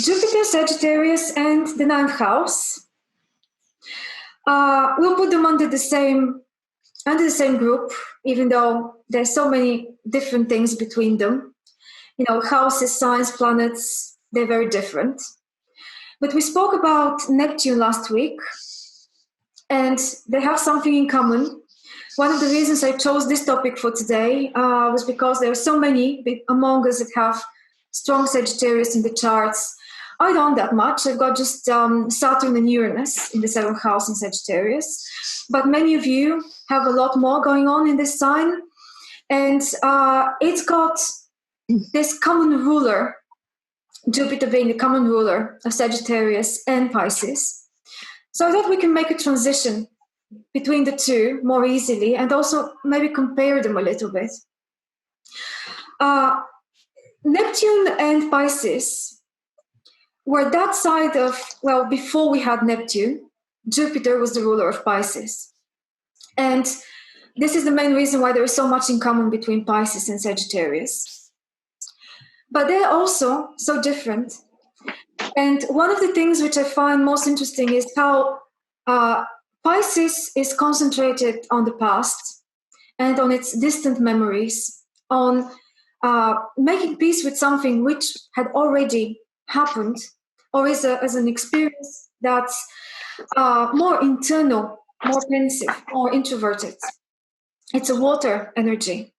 Jupiter, Sagittarius, and the ninth house. We'll put them under the same group, even though there's so many different things between them. Houses, signs, planets, they're very different. But we spoke about Neptune last week, and they have something in common. One of the reasons I chose this topic for today was because there are so many among us that have strong Sagittarius in the charts. I don't that much. I've got just Saturn and Uranus in the 7th house in Sagittarius. But many of you have a lot more going on in this sign. And it's got this common ruler, Jupiter being the common ruler of Sagittarius and Pisces. So I thought we can make a transition between the two more easily and also maybe compare them a little bit. Neptune and Pisces were that side of, before we had Neptune, Jupiter was the ruler of Pisces. And this is the main reason why there is so much in common between Pisces and Sagittarius. But they're also so different. And one of the things which I find most interesting is how Pisces is concentrated on the past and on its distant memories, on making peace with something which had already happened, or is as an experience that's more internal, more pensive, more introverted. It's a water energy.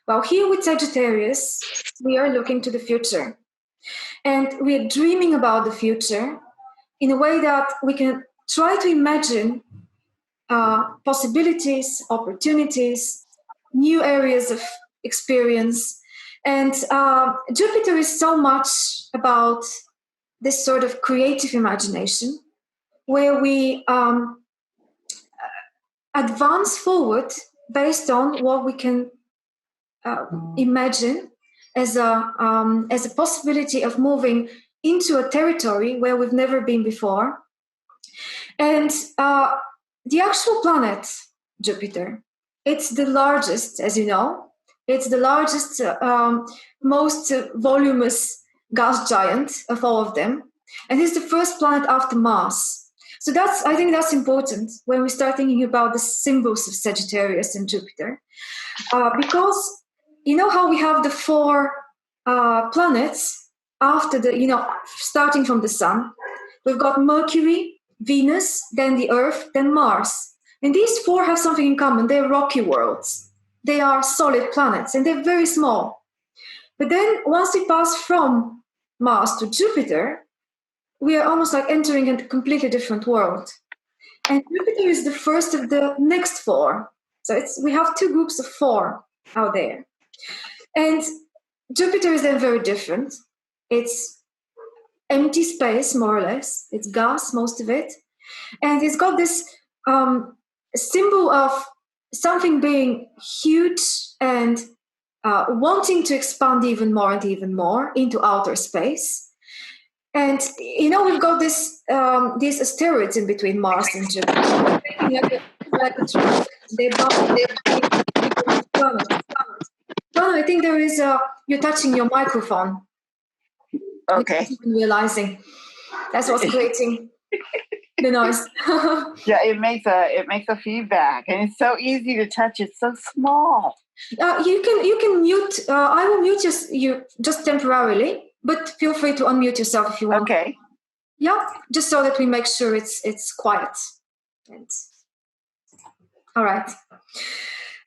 Well, here with Sagittarius, we are looking to the future. And we're dreaming about the future in a way that we can try to imagine possibilities, opportunities, new areas of experience. And Jupiter is so much about this sort of creative imagination where we advance forward based on what we can imagine as a possibility of moving into a territory where we've never been before. And the actual planet, Jupiter, it's the largest, as you know. It's the largest, most voluminous gas giant of all of them. And it's the first planet after Mars. So I think that's important when we start thinking about the symbols of Sagittarius and Jupiter. Because you know how we have the 4 planets after starting from the sun. We've got Mercury, Venus, then the Earth, then Mars. And these 4 have something in common. They're rocky worlds. They are solid planets, and they're very small. But then once we pass from Mars to Jupiter, we are almost like entering a completely different world. And Jupiter is the first of the next 4. So we have 2 groups of 4 out there. And Jupiter is then very different. It's empty space, more or less. It's gas, most of it. And it's got this symbol of something being huge and wanting to expand even more and even more into outer space. And, we've got these asteroids in between Mars and Jupiter. Well, I think there is you're touching your microphone. Okay. Realizing that's what's creating the noise. Yeah, it makes a feedback, and it's so easy to touch. It's so small. You can mute. I will mute you just temporarily, but feel free to unmute yourself if you want. Okay. Yeah, just so that we make sure it's quiet. And all right.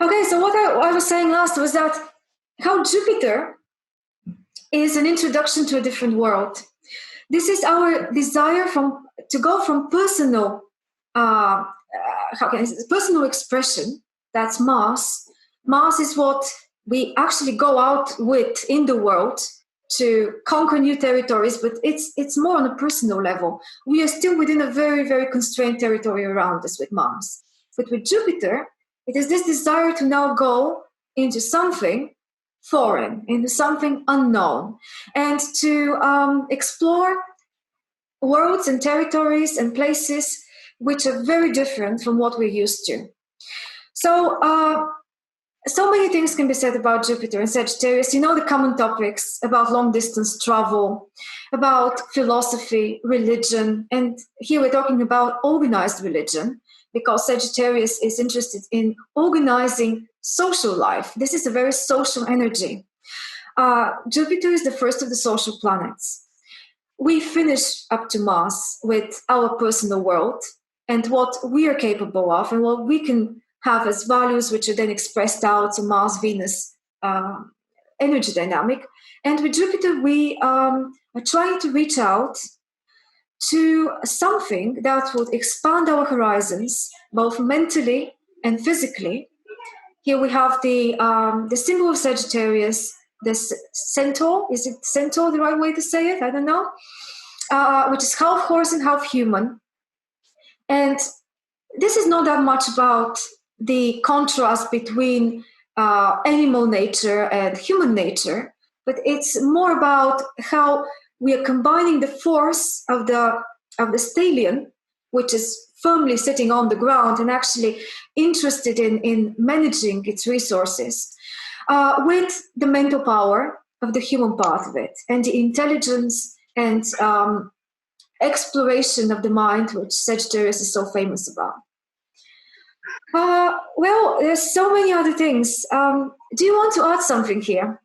Okay, so what I was saying last was that how Jupiter is an introduction to a different world. This is our desire to go from personal, personal expression. That's Mars. Mars is what we actually go out with in the world to conquer new territories, but it's more on a personal level. We are still within a very, very constrained territory around us with Mars. But with Jupiter, it is this desire to now go into something foreign, into something unknown, and to explore worlds and territories and places which are very different from what we're used to. So So many things can be said about Jupiter and Sagittarius. You know, the common topics about long distance travel, about philosophy, religion, and here we're talking about organized religion because Sagittarius is interested in organizing social life. This is a very social energy. Jupiter is the first of the social planets. We finish up to Mars with our personal world and what we are capable of and what we can have as values, which are then expressed out to Mars, Venus energy dynamic. And with Jupiter, we are trying to reach out to something that would expand our horizons, both mentally and physically. Here we have the symbol of Sagittarius, the centaur. Is it centaur the right way to say it? I don't know. Which is half horse and half human. And this is not that much about the contrast between animal nature and human nature, but it's more about how we are combining the force of the stallion, which is firmly sitting on the ground and actually interested in managing its resources, with the mental power of the human part of it and the intelligence and exploration of the mind, which Sagittarius is so famous about. Well, there's so many other things. Do you want to add something here?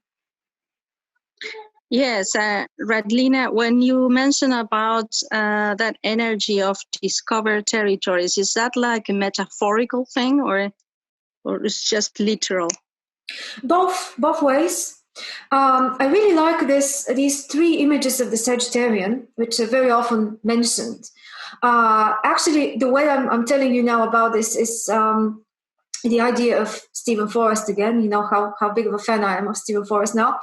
Yes, Radlina, when you mention about that energy of discovered territories, is that like a metaphorical thing or it's just literal? Both ways. I really like these three images of the Sagittarian, which are very often mentioned. Actually, the way I'm telling you now about this is the idea of Stephen Forrest again. You know how big of a fan I am of Stephen Forrest now.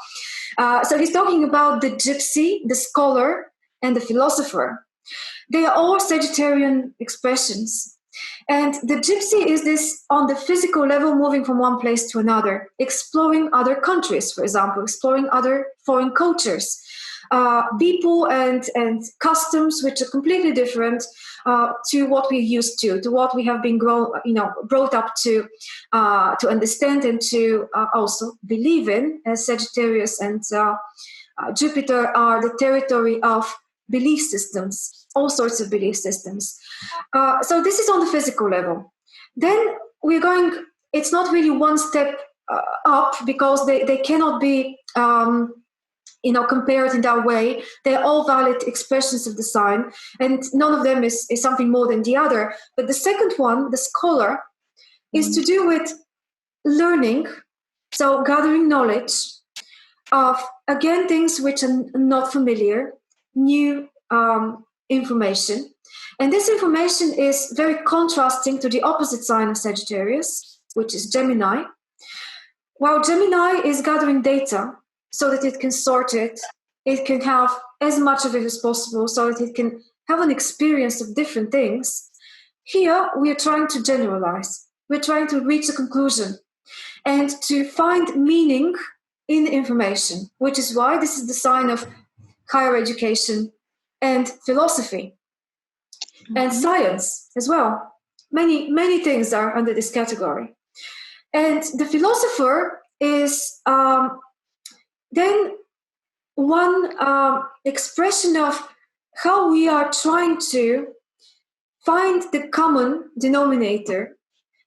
So he's talking about the gypsy, the scholar, and the philosopher. They are all Sagittarian expressions. And the gypsy is this on the physical level, moving from one place to another, exploring other countries, for example, exploring other foreign cultures, people and customs which are completely different to what we're used to what we have been brought up to understand and to also believe in, as Sagittarius and Jupiter are the territory of belief systems, all sorts of belief systems. So this is on the physical level. Then we're going, it's not really one step up because they cannot be compared in that way. They're all valid expressions of the sign, and none of them is something more than the other. But the second one, the scholar, is to do with learning, so gathering knowledge of, again, things which are not familiar, new information. And this information is very contrasting to the opposite sign of Sagittarius, which is Gemini. While Gemini is gathering data so that it can sort it, it can have as much of it as possible so that it can have an experience of different things. Here, we are trying to generalize. We're trying to reach a conclusion and to find meaning in information, which is why this is the sign of higher education and philosophy. And science as well. Many things are under this category. And the philosopher is then one expression of how we are trying to find the common denominator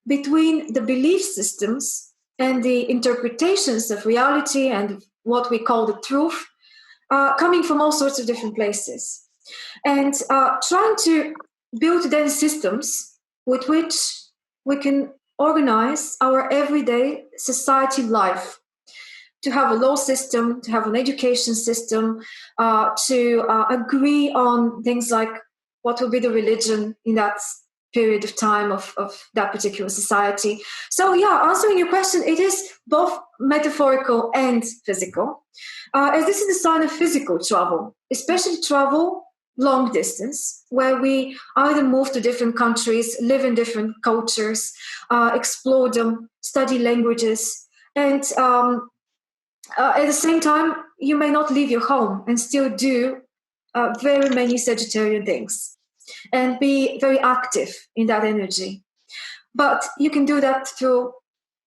between the belief systems and the interpretations of reality and what we call the truth, coming from all sorts of different places. And trying to build then systems with which we can organize our everyday society life, to have a law system, to have an education system, to agree on things like what will be the religion in that period of time of that particular society. So yeah, answering your question, it is both metaphorical and physical, as this is a sign of physical travel, especially travel long distance, where we either move to different countries, live in different cultures, explore them, study languages, and at the same time, you may not leave your home and still do very many Sagittarian things and be very active in that energy. But you can do that through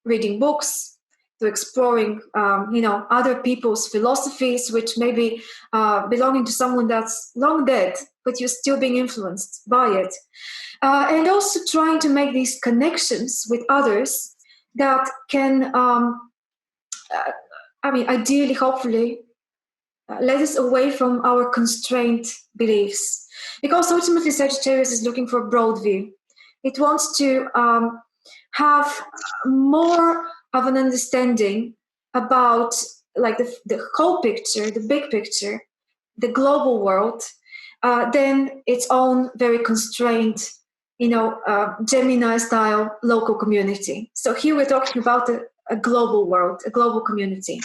reading books, to exploring, other people's philosophies, which may be belonging to someone that's long dead, but you're still being influenced by it. And also trying to make these connections with others that can, ideally, hopefully, let us away from our constrained beliefs. Because ultimately, Sagittarius is looking for a broad view. It wants to have more of an understanding about like the whole picture, the big picture, the global world, than its own very constrained, Gemini-style local community. So here we're talking about a global world, a global community.